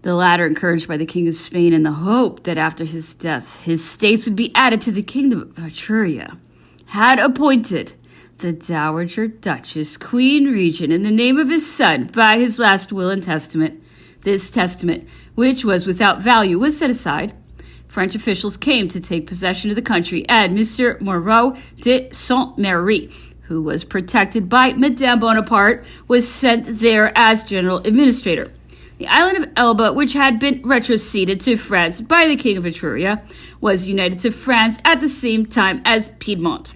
The latter, encouraged by the King of Spain in the hope that after his death his states would be added to the Kingdom of Etruria, had appointed the Dowager Duchess Queen Regent in the name of his son by his last will and testament. This testament, which was without value, was set aside. French officials came to take possession of the country, and Monsieur Moreau de Saint-Méry, who was protected by Madame Bonaparte, was sent there as general administrator. The island of Elba, which had been retroceded to France by the King of Etruria, was united to France at the same time as Piedmont.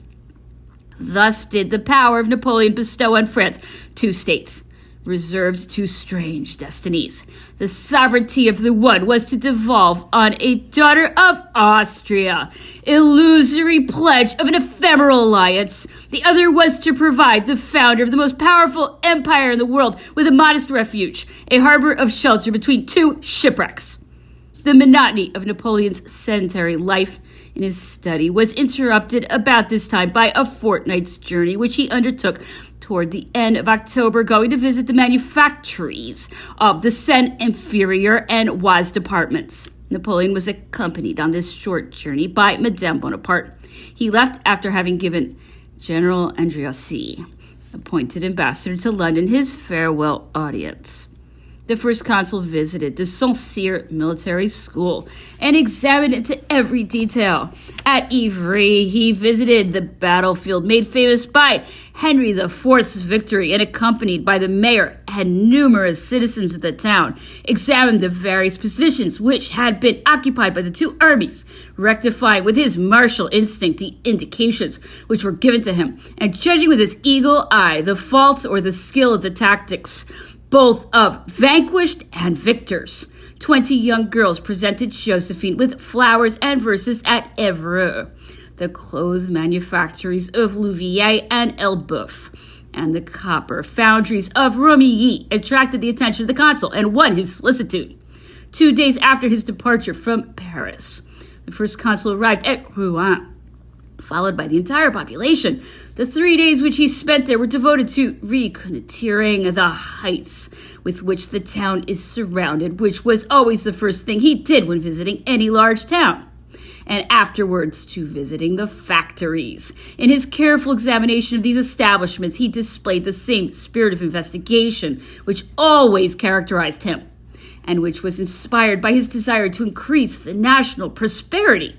Thus did the power of Napoleon bestow on France 2 states, reserved to strange destinies. The sovereignty of the one was to devolve on a daughter of Austria, illusory pledge of an ephemeral alliance. The other was to provide the founder of the most powerful empire in the world with a modest refuge, a harbor of shelter between 2 shipwrecks. The monotony of Napoleon's sedentary life in his study was interrupted about this time by a fortnight's journey which he undertook toward the end of October, going to visit the manufactories of the Seine-Inferior and Oise departments. Napoleon was accompanied on this short journey by Madame Bonaparte. He left after having given General Andreassy, appointed ambassador to London, his farewell audience. The first consul visited the Saint-Cyr military school and examined it to every detail. At Ivry, he visited the battlefield made famous by Henry IV's victory and, accompanied by the mayor and numerous citizens of the town, examined the various positions which had been occupied by the 2 armies, rectifying with his martial instinct the indications which were given to him, and judging with his eagle eye the faults or the skill of the tactics, both of vanquished and victors. 20 young girls presented Josephine with flowers and verses at Evreux, the clothes manufactories of Louviers and Elbeuf, and the copper foundries of Romilly attracted the attention of the consul and won his solicitude. 2 days after his departure from Paris, the first consul arrived at Rouen, followed by the entire population. The 3 days which he spent there were devoted to reconnoitering the heights with which the town is surrounded, which was always the first thing he did when visiting any large town, and afterwards to visiting the factories. In his careful examination of these establishments, he displayed the same spirit of investigation which always characterized him, and which was inspired by his desire to increase the national prosperity.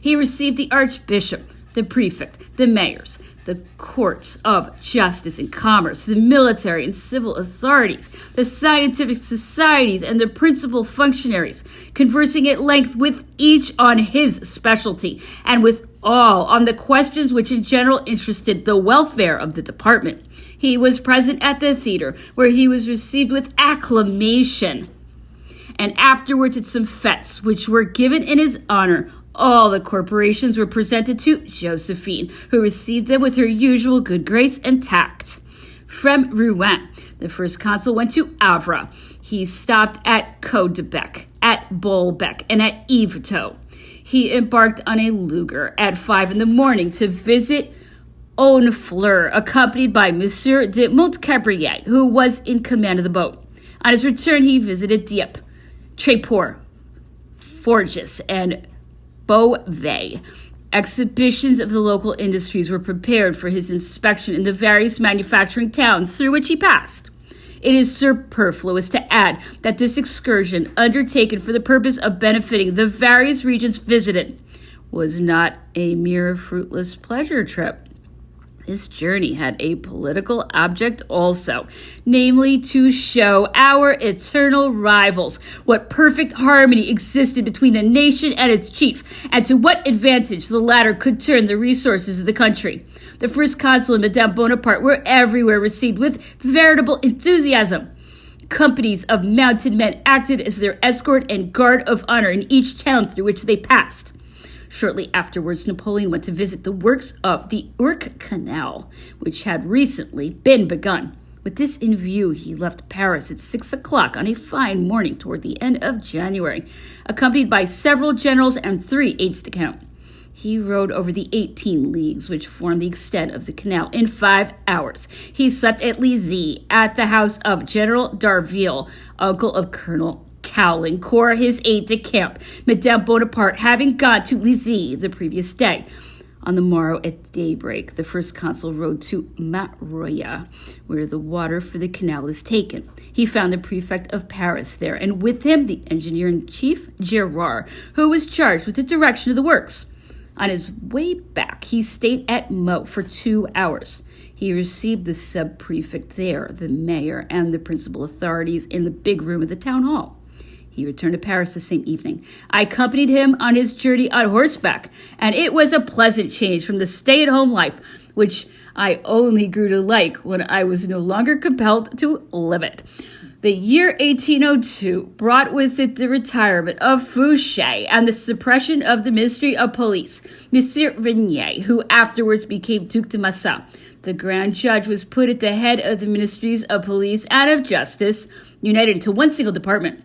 He received the archbishop, the prefect, the mayors, the courts of justice and commerce, the military and civil authorities, the scientific societies, and the principal functionaries, conversing at length with each on his specialty, and with all on the questions which in general interested the welfare of the department. He was present at the theater, where he was received with acclamation, and afterwards at some fetes which were given in his honor. All the corporations were presented to Josephine, who received them with her usual good grace and tact. From Rouen, the first consul went to Havre. He stopped at Caudebec, at Bolbec, and at Yvetot. He embarked on a luger at 5 a.m. to visit Honfleur, accompanied by Monsieur de Montcabrier, who was in command of the boat. On his return, he visited Dieppe, Tréport, Forges, and Beauvais. Exhibitions of the local industries were prepared for his inspection in the various manufacturing towns through which he passed. It is superfluous to add that this excursion, undertaken for the purpose of benefiting the various regions visited, was not a mere fruitless pleasure trip. This journey had a political object also, namely to show our eternal rivals what perfect harmony existed between the nation and its chief, and to what advantage the latter could turn the resources of the country. The first consul and Madame Bonaparte were everywhere received with veritable enthusiasm. Companies of mounted men acted as their escort and guard of honor in each town through which they passed. Shortly afterwards, Napoleon went to visit the works of the Ourcq Canal, which had recently been begun. With this in view, he left Paris at 6 o'clock on a fine morning toward the end of January, accompanied by several generals and 3 aides-de-camp. He rode over the 18 leagues which form the extent of the canal in 5 hours. He slept at Lizy, at the house of General d'Arville, uncle of Colonel Caulaincourt, his aide-de-camp, Madame Bonaparte, having gone to Lizy the previous day. On the morrow at daybreak, the first consul rode to Maroya, where the water for the canal is taken. He found the prefect of Paris there, and with him the engineer-in-chief, Gerard, who was charged with the direction of the works. On his way back, he stayed at Meaux for 2 hours. He received the sub-prefect there, the mayor, and the principal authorities in the big room of the town hall. He returned to Paris the same evening. I accompanied him on his journey on horseback, and it was a pleasant change from the stay-at-home life, which I only grew to like when I was no longer compelled to live it. The year 1802 brought with it the retirement of Fouché and the suppression of the Ministry of Police. Monsieur Regnier, who afterwards became Duc de Massa, the Grand Judge, was put at the head of the Ministries of Police and of Justice, united into one single department.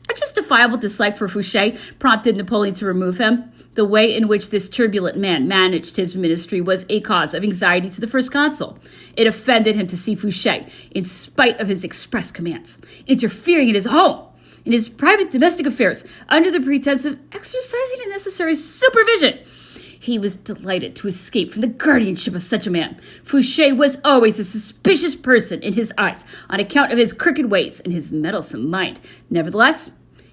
A justifiable dislike for Fouché prompted Napoleon to remove him. The way in which this turbulent man managed his ministry was a cause of anxiety to the first consul. It offended him to see Fouché, in spite of his express commands, interfering in his home, in his private domestic affairs, under the pretense of exercising the necessary supervision. He was delighted to escape from the guardianship of such a man. Fouché was always a suspicious person in his eyes on account of his crooked ways and his meddlesome mind. Nevertheless,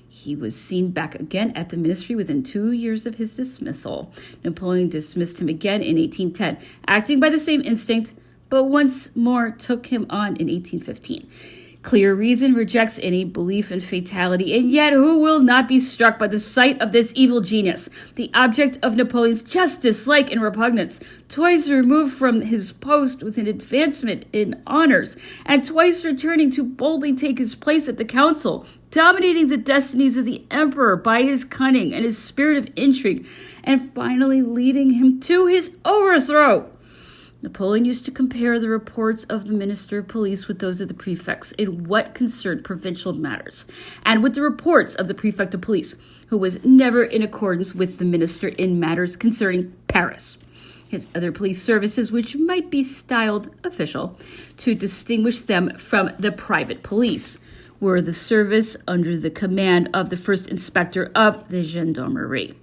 he was seen back again at the ministry within 2 years of his dismissal. Napoleon dismissed him again in 1810, acting by the same instinct, but once more took him on in 1815. Clear reason rejects any belief in fatality, and yet who will not be struck by the sight of this evil genius, the object of Napoleon's just dislike and repugnance, twice removed from his post with an advancement in honors, and twice returning to boldly take his place at the council, dominating the destinies of the emperor by his cunning and his spirit of intrigue, and finally leading him to his overthrow. Napoleon used to compare the reports of the Minister of Police with those of the prefects in what concerned provincial matters, and with the reports of the Prefect of Police, who was never in accordance with the minister in matters concerning Paris. His other police services, which might be styled official, to distinguish them from the private police, were the service under the command of the first inspector of the gendarmerie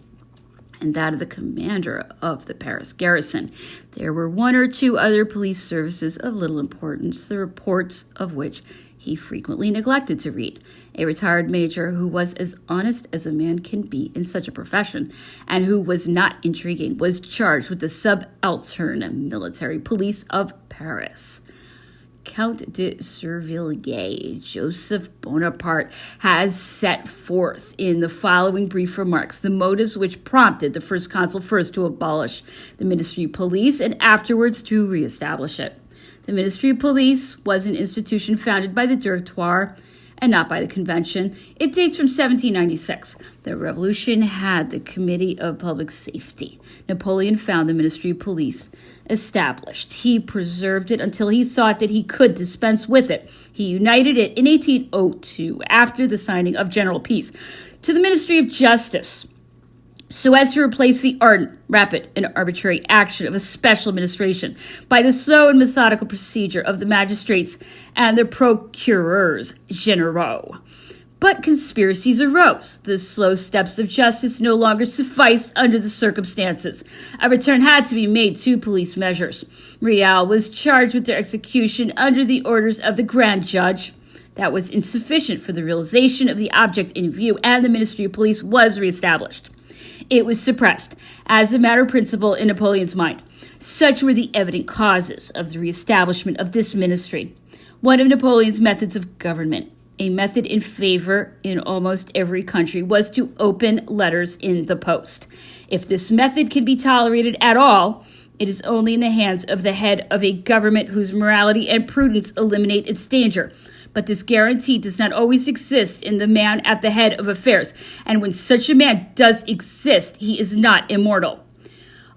and that of the commander of the Paris garrison. There were 1 or 2 other police services of little importance, the reports of which he frequently neglected to read. A retired major who was as honest as a man can be in such a profession, and who was not intriguing, was charged with the subaltern military police of Paris. Count de Servilliers, Joseph Bonaparte, has set forth in the following brief remarks the motives which prompted the first consul first to abolish the Ministry of Police and afterwards to reestablish it. The Ministry of Police was an institution founded by the Directoire and not by the Convention. It dates from 1796. The Revolution had the Committee of Public Safety. Napoleon found the Ministry of Police established. He preserved it until he thought that he could dispense with it. He united it in 1802, after the signing of General Peace, to the Ministry of Justice, so as to replace the ardent, rapid, and arbitrary action of a special administration by the slow and methodical procedure of the magistrates and the procureurs generaux. But conspiracies arose. The slow steps of justice no longer sufficed under the circumstances. A return had to be made to police measures. Rial was charged with their execution under the orders of the Grand Judge. That was insufficient for the realization of the object in view, and the Ministry of Police was reestablished. It was suppressed as a matter of principle in Napoleon's mind. Such were the evident causes of the reestablishment of this ministry. One of Napoleon's methods of government, a method in favor in almost every country, was to open letters in the post. If this method can be tolerated at all, it is only in the hands of the head of a government whose morality and prudence eliminate its danger. But this guarantee does not always exist in the man at the head of affairs, and when such a man does exist, he is not immortal.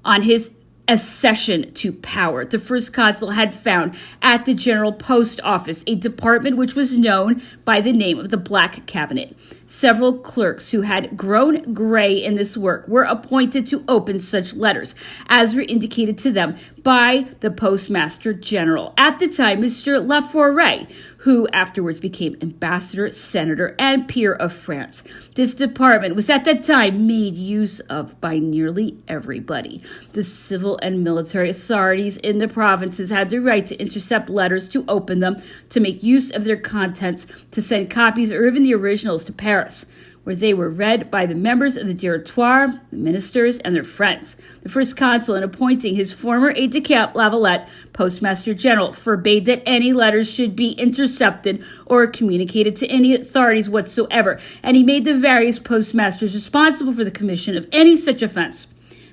On his accession to power, the first consul had found at the General Post Office a department which was known by the name of the Black Cabinet. Several clerks who had grown gray in this work were appointed to open such letters, as were indicated to them by the Postmaster General, at the time Mr. Laforêt, who afterwards became ambassador, senator, and peer of France. This department was at that time made use of by nearly everybody. The civil and military authorities in the provinces had the right to intercept letters, to open them, to make use of their contents, to send copies or even the originals to Paris, where they were read by the members of the Directoire, the ministers, and their friends. The first consul, in appointing his former aide-de-camp Lavalette Postmaster General, forbade that any letters should be intercepted or communicated to any authorities whatsoever, and he made the various postmasters responsible for the commission of any such offense.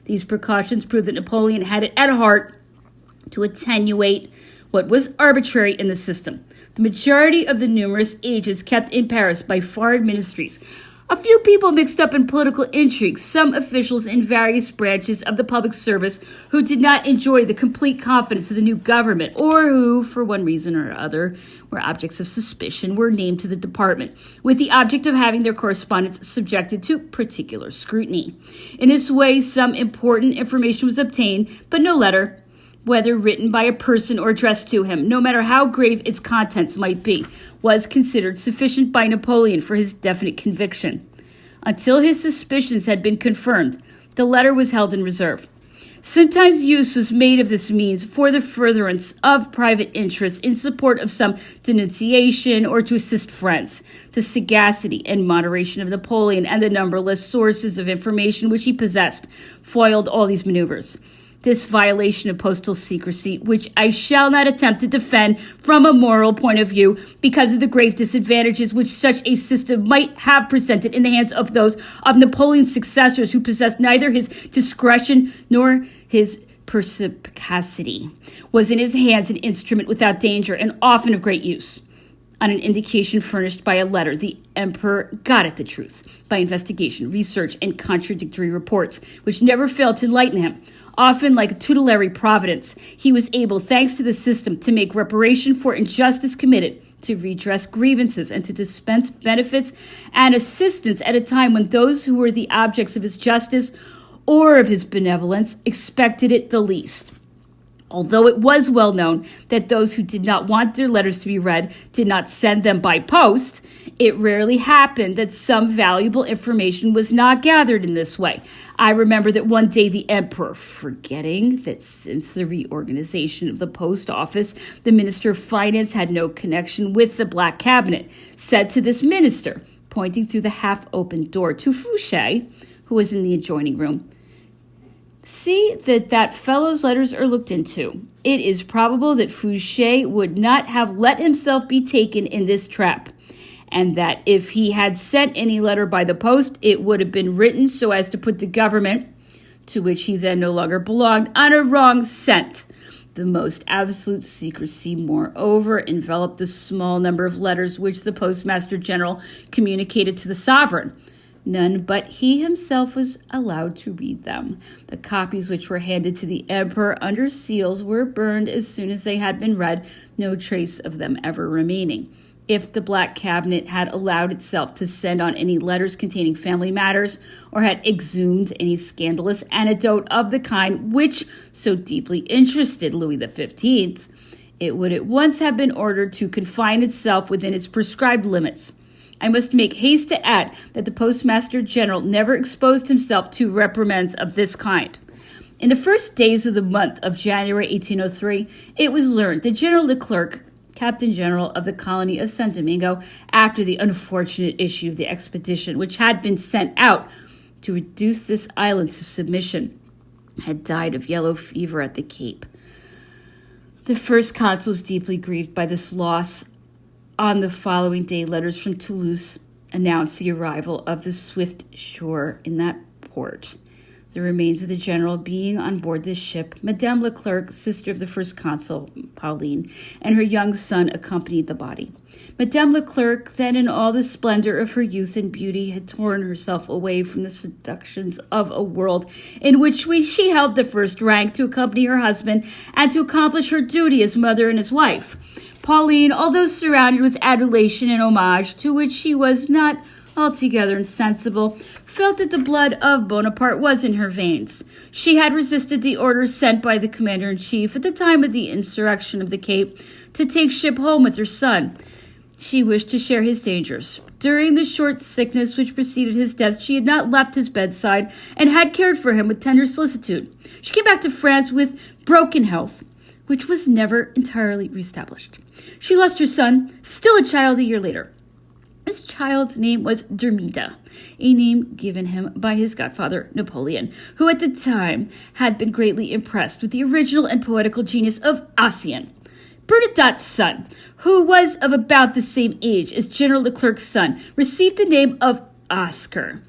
These precautions proved that Napoleon had it at heart to attenuate what was arbitrary in the system. The majority of the numerous agents kept in Paris by foreign ministries, a few people mixed up in political intrigues, some officials in various branches of the public service who did not enjoy the complete confidence of the new government, or who, for one reason or other, were objects of suspicion, were named to the department, with the object of having their correspondence subjected to particular scrutiny. In this way, some important information was obtained, but no letter, whether written by a person or addressed to him, no matter how grave its contents might be, was considered sufficient by Napoleon for his definite conviction. Until his suspicions had been confirmed, the letter was held in reserve. Sometimes use was made of this means for the furtherance of private interests in support of some denunciation or to assist friends. The sagacity and moderation of Napoleon and the numberless sources of information which he possessed foiled all these maneuvers. This violation of postal secrecy, which I shall not attempt to defend from a moral point of view because of the grave disadvantages which such a system might have presented in the hands of those of Napoleon's successors who possessed neither his discretion nor his perspicacity, was in his hands an instrument without danger and often of great use. On an indication furnished by a letter, the emperor got at the truth by investigation, research, and contradictory reports, which never failed to enlighten him. Often, like a tutelary providence, he was able, thanks to the system, to make reparation for injustice committed, to redress grievances, and to dispense benefits and assistance at a time when those who were the objects of his justice or of his benevolence expected it the least. Although it was well known that those who did not want their letters to be read did not send them by post, it rarely happened that some valuable information was not gathered in this way. I remember that one day the emperor, forgetting that since the reorganization of the post office, the minister of finance had no connection with the Black Cabinet, said to this minister, pointing through the half-open door to Fouché, who was in the adjoining room, "See that that fellow's letters are looked into. It is probable that Fouché would not have let himself be taken in this trap, and that if he had sent any letter by the post, it would have been written so as to put the government, to which he then no longer belonged, on a wrong scent. The most absolute secrecy, moreover, enveloped the small number of letters which the Postmaster General communicated to the sovereign. None but he himself was allowed to read them. The copies which were handed to the emperor under seals were burned as soon as they had been read, no trace of them ever remaining. If the Black Cabinet had allowed itself to send on any letters containing family matters, or had exhumed any scandalous anecdote of the kind which so deeply interested Louis XV, it would at once have been ordered to confine itself within its prescribed limits. I must make haste to add that the Postmaster General never exposed himself to reprimands of this kind. In the first days of the month of January 1803, it was learned that General Leclerc, Captain General of the colony of San Domingo, after the unfortunate issue of the expedition which had been sent out to reduce this island to submission, had died of yellow fever at the Cape. The first consul was deeply grieved by this loss. On the following day, letters from Toulouse announced the arrival of the Swift shore in that port. The remains of the general being on board this ship, Madame Leclerc, sister of the first consul, Pauline, and her young son accompanied the body. Madame Leclerc, then in all the splendor of her youth and beauty, had torn herself away from the seductions of a world in which she held the first rank, to accompany her husband and to accomplish her duty as mother and as wife. Pauline, although surrounded with adulation and homage, to which she was not altogether insensible, felt that the blood of Bonaparte was in her veins. She had resisted the orders sent by the commander-in-chief at the time of the insurrection of the Cape to take ship home with her son. She wished to share his dangers. During the short sickness which preceded his death, she had not left his bedside and had cared for him with tender solicitude. She came back to France with broken health, which was never entirely reestablished. She lost her son, still a child, a year later. This child's name was Dermida, a name given him by his godfather, Napoleon, who at the time had been greatly impressed with the original and poetical genius of Ossian. Bernadotte's son, who was of about the same age as General Leclerc's son, received the name of Oscar.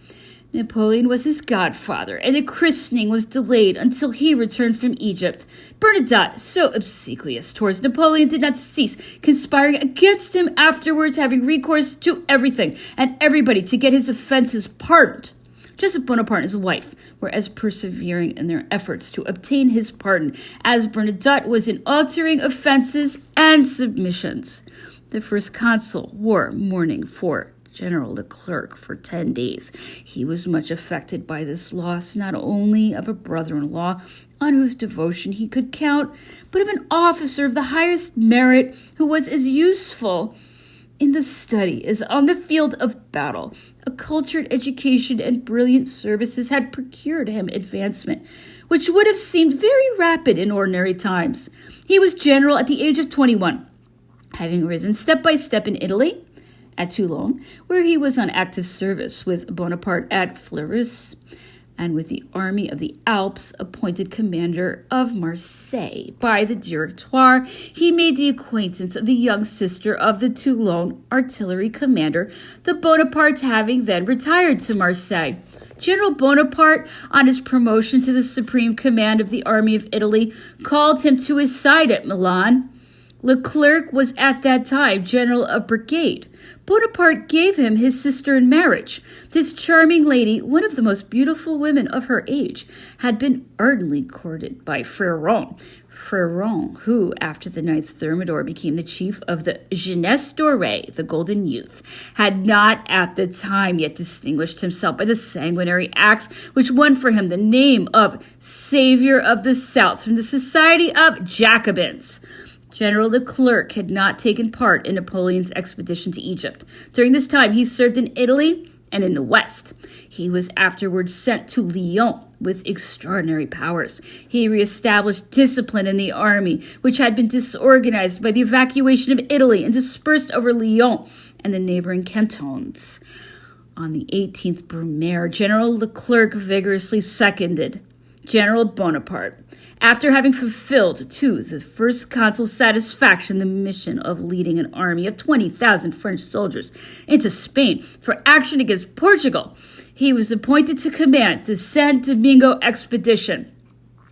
Napoleon was his godfather, and the christening was delayed until he returned from Egypt. Bernadotte, so obsequious towards Napoleon, did not cease conspiring against him afterwards, having recourse to everything and everybody to get his offenses pardoned. Joseph Bonaparte and his wife were as persevering in their efforts to obtain his pardon as Bernadotte was in altering offenses and submissions. The first consul wore mourning for General Leclerc for 10 days. He was much affected by this loss, not only of a brother-in-law on whose devotion he could count, but of an officer of the highest merit who was as useful in the study as on the field of battle. A cultured education and brilliant services had procured him advancement, which would have seemed very rapid in ordinary times. He was general at the age of 21, having risen step by step in Italy, at Toulon, where he was on active service with Bonaparte at Fleurus, and with the Army of the Alps appointed commander of Marseille by the Directoire. He made the acquaintance of the young sister of the Toulon artillery commander, the Bonapartes having then retired to Marseille. General Bonaparte, on his promotion to the supreme command of the Army of Italy, called him to his side at Milan. Leclerc was at that time general of brigade. Bonaparte gave him his sister in marriage. This charming lady, one of the most beautiful women of her age, had been ardently courted by Freron, who, after the 9th Thermidor, became the chief of the Jeunesse Dorée, the Golden Youth, had not at the time yet distinguished himself by the sanguinary acts which won for him the name of Savior of the South from the Society of Jacobins. General Leclerc had not taken part in Napoleon's expedition to Egypt. During this time, he served in Italy and in the West. He was afterwards sent to Lyon with extraordinary powers. He reestablished discipline in the army, which had been disorganized by the evacuation of Italy and dispersed over Lyon and the neighboring cantons. On the 18th Brumaire, General Leclerc vigorously seconded General Bonaparte, after having fulfilled to the first consul's satisfaction the mission of leading an army of 20,000 French soldiers into Spain for action against Portugal. He was appointed to command the San Domingo expedition.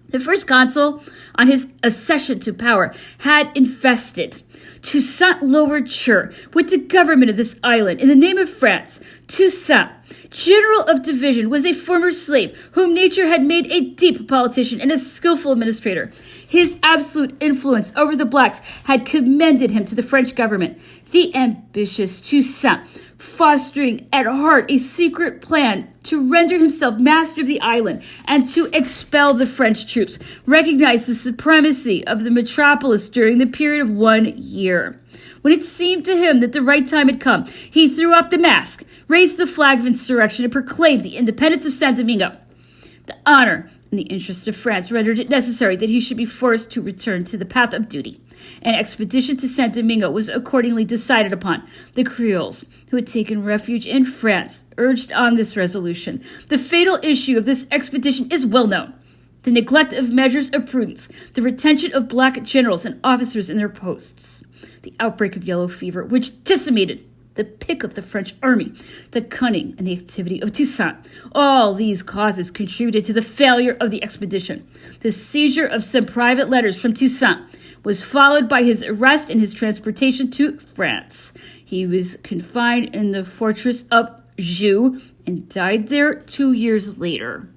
The first consul, on his accession to power, had infested Toussaint Louverture with the government of this island in the name of France. Toussaint, general of division, was a former slave whom nature had made a deep politician and a skillful administrator. His absolute influence over the blacks had commended him to the French government. The ambitious Toussaint, fostering at heart a secret plan to render himself master of the island and to expel the French troops, recognized the supremacy of the metropolis during the period of 1 year. When it seemed to him that the right time had come, he threw off the mask, raised the flag of insurrection, and proclaimed the independence of San Domingo. The honor and the interest of France rendered it necessary that he should be forced to return to the path of duty. An expedition to San Domingo was accordingly decided upon. The Creoles, who had taken refuge in France, urged on this resolution. The fatal issue of this expedition is well known. The neglect of measures of prudence, the retention of black generals and officers in their posts, the outbreak of yellow fever, which decimated the pick of the French army, the cunning and the activity of Toussaint. All these causes contributed to the failure of the expedition. The seizure of some private letters from Toussaint was followed by his arrest and his transportation to France. He was confined in the fortress of Joux and died there 2 years later.